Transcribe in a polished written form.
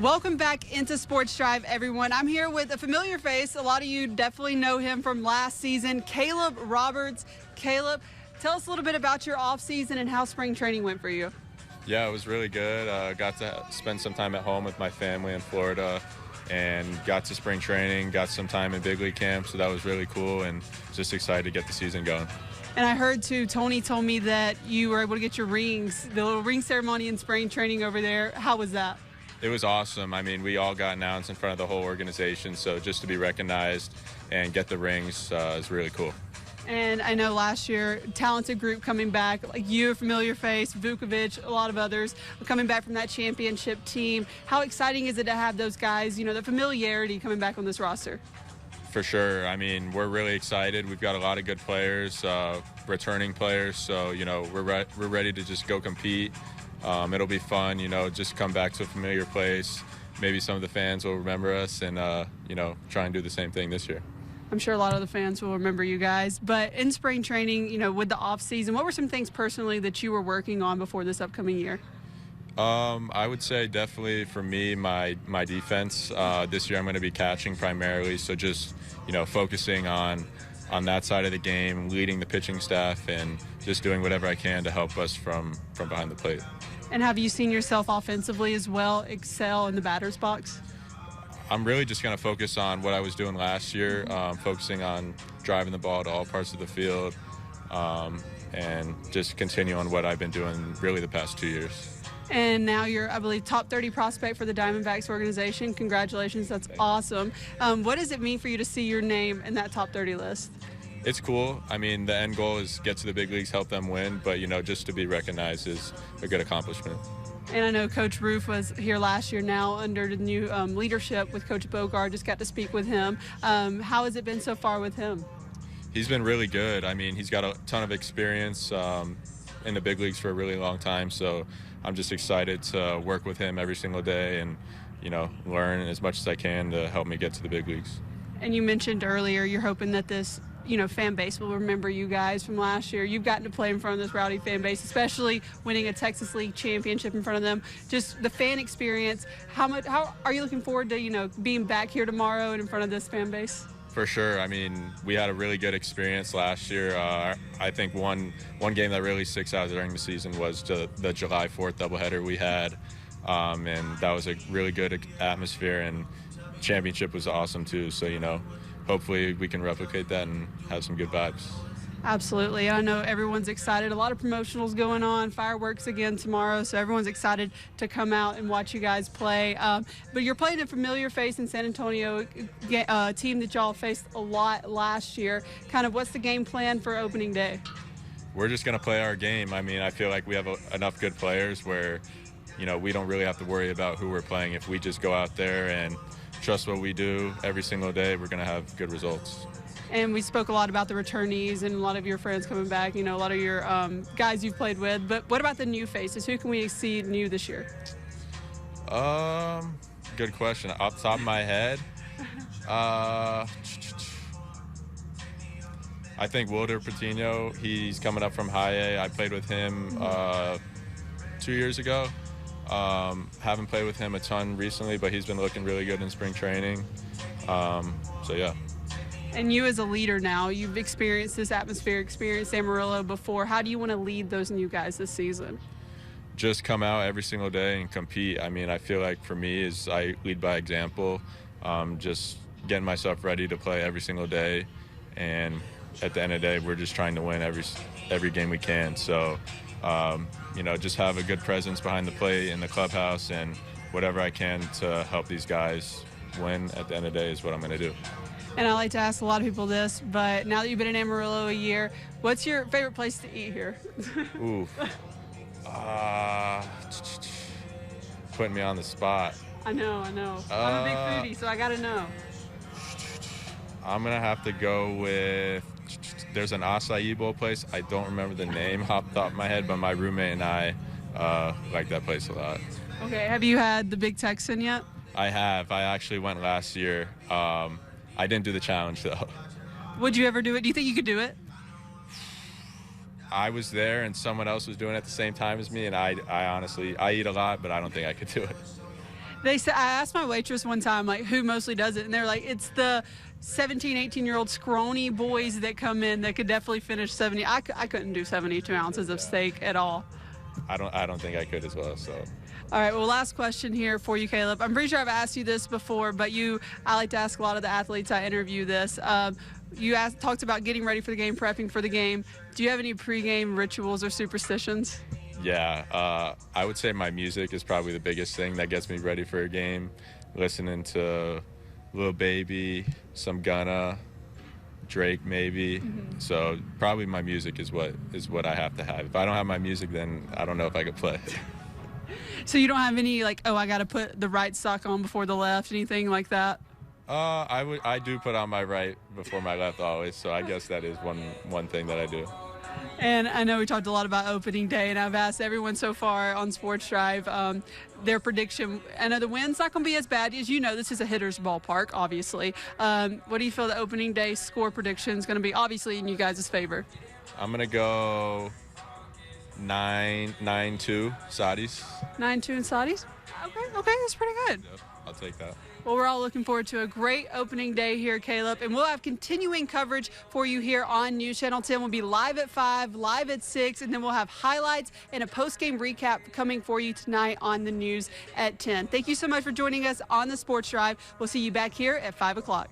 Welcome back into Sports Drive, everyone. I'm here with a familiar face. A lot of you definitely know him from last season, Caleb Roberts. Caleb, tell us a little bit about your off-season and how spring training went for you. Yeah, it was really good. Got to spend some time at home with my family in Florida and got to spring training, got some time in big league camp, so that was really cool and just excited to get the season going. And I heard, too, Tony told me that you were able to get your rings, the little ring ceremony in spring training over there. How was that? It was awesome. I mean, we all got announced in front of the whole organization, so just to be recognized and get the rings is really cool. And I know last year, talented group coming back, like you, a familiar face, Vukovic, a lot of others coming back from that championship team. How exciting is it to have those guys, you know, the familiarity coming back on this roster? For sure. I mean, we're really excited. We've got a lot of good players, returning players, so, you know, we're ready to just go compete. It'll be fun, you know, just come back to a familiar place. Maybe some of the fans will remember us and, you know, try and do the same thing this year. I'm sure a lot of the fans will remember you guys. But in spring training, you know, with the off season, what were some things personally that you were working on before this upcoming year? I would say definitely for me, my defense. This year I'm going to be catching primarily, so just, you know, focusing on that side of the game, leading the pitching staff, and just doing whatever I can to help us from behind the plate. And have you seen yourself offensively as well excel in the batter's box? I'm really just going to focus on what I was doing last year, focusing on driving the ball to all parts of the field, and just continue on what I've been doing really the past 2 years. And now you're, I believe, top 30 prospect for the Diamondbacks organization. Congratulations, that's awesome. What does it mean for you to see your name in that top 30 list? It's cool. I mean, the end goal is get to the big leagues, help them win, but, you know, just to be recognized is a good accomplishment. And I know Coach Roof was here last year now under the new leadership with Coach Bogard. Just got to speak with him. How has it been so far with him? He's been really good. I mean, he's got a ton of experience in the big leagues for a really long time, so I'm just excited to work with him every single day and, you know, learn as much as I can to help me get to the big leagues. And you mentioned earlier you're hoping that this, you know, fan base will remember you guys from last year. You've gotten to play in front of this rowdy fan base, especially winning a Texas League championship in front of them. Just the fan experience. How are you looking forward to, you know, being back here tomorrow and in front of this fan base? For sure. I mean, we had a really good experience last year. I think one game that really sticks out during the season was the July 4th doubleheader we had, and that was a really good atmosphere, and championship was awesome too. So, you know, hopefully we can replicate that and have some good vibes. Absolutely. I know everyone's excited. A lot of promotionals going on, fireworks again tomorrow, so everyone's excited to come out and watch you guys play. But you're playing a familiar face in San Antonio, a team that y'all faced a lot last year. Kind of what's the game plan for opening day? We're just going to play our game. I mean, I feel like we have enough good players where, you know, we don't really have to worry about who we're playing. If we just go out there and trust what we do every single day, we're going to have good results. And we spoke a lot about the returnees and a lot of your friends coming back, you know, a lot of your guys you've played with. But what about the new faces? Who can we see new this year? Good question. Off the top of my head, I think Wilder Patino, he's coming up from High A. I played with him 2 years ago. Haven't played with him a ton recently, but he's been looking really good in spring training. So, yeah. And you as a leader now, you've experienced this atmosphere, experienced Amarillo before. How do you want to lead those new guys this season? Just come out every single day and compete. I mean, I feel like for me is I lead by example, just getting myself ready to play every single day. And at the end of the day, we're just trying to win every game we can. So, you know, just have a good presence behind the plate in the clubhouse, and whatever I can to help these guys win at the end of the day is what I'm going to do. And I like to ask a lot of people this, but now that you've been in Amarillo a year, what's your favorite place to eat here? Ooh. Putting me on the spot. I know. I'm a big foodie, so I got to know. I'm going to have to go with, there's an acai bowl place. I don't remember the name off the top of my head, but my roommate and I like that place a lot. Okay, have you had the Big Texan yet? I have. I actually went last year. I didn't do the challenge, though. Would you ever do it? Do you think you could do it? I was there and someone else was doing it at the same time as me, and I honestly, I eat a lot, but I don't think I could do it. They said, I asked my waitress one time, like, who mostly does it, and they're like, it's the 17, 18-year-old scrawny boys that come in that could definitely finish 70. I couldn't do 72 ounces of steak at all. I don't think I could as well. So. All right, well, last question here for you, Caleb. I'm pretty sure I've asked you this before, but I like to ask a lot of the athletes I interview this. You talked about getting ready for the game, prepping for the game. Do you have any pregame rituals or superstitions? Yeah, I would say my music is probably the biggest thing that gets me ready for a game. Listening to Lil Baby, some Gunna, Drake maybe. Mm-hmm. So probably my music is what I have to have. If I don't have my music, then I don't know if I could play. So you don't have any like, oh, I got to put the right sock on before the left, anything like that? I do put on my right before my left always. So I guess that is one thing that I do. And I know we talked a lot about opening day, and I've asked everyone so far on Sports Drive their prediction. I know the wind's not going to be as bad. As you know, this is a hitter's ballpark, obviously. What do you feel the opening day score prediction is going to be, obviously, in you guys' favor? I'm going to go 9-2 Saudis. 9-2 and Saudis? Okay, that's pretty good. Yep, I'll take that. Well, we're all looking forward to a great opening day here, Caleb, and we'll have continuing coverage for you here on News Channel 10. We'll be live at 5, live at 6, and then we'll have highlights and a post-game recap coming for you tonight on the news at 10. Thank you so much for joining us on the Sports Drive. We'll see you back here at 5 o'clock.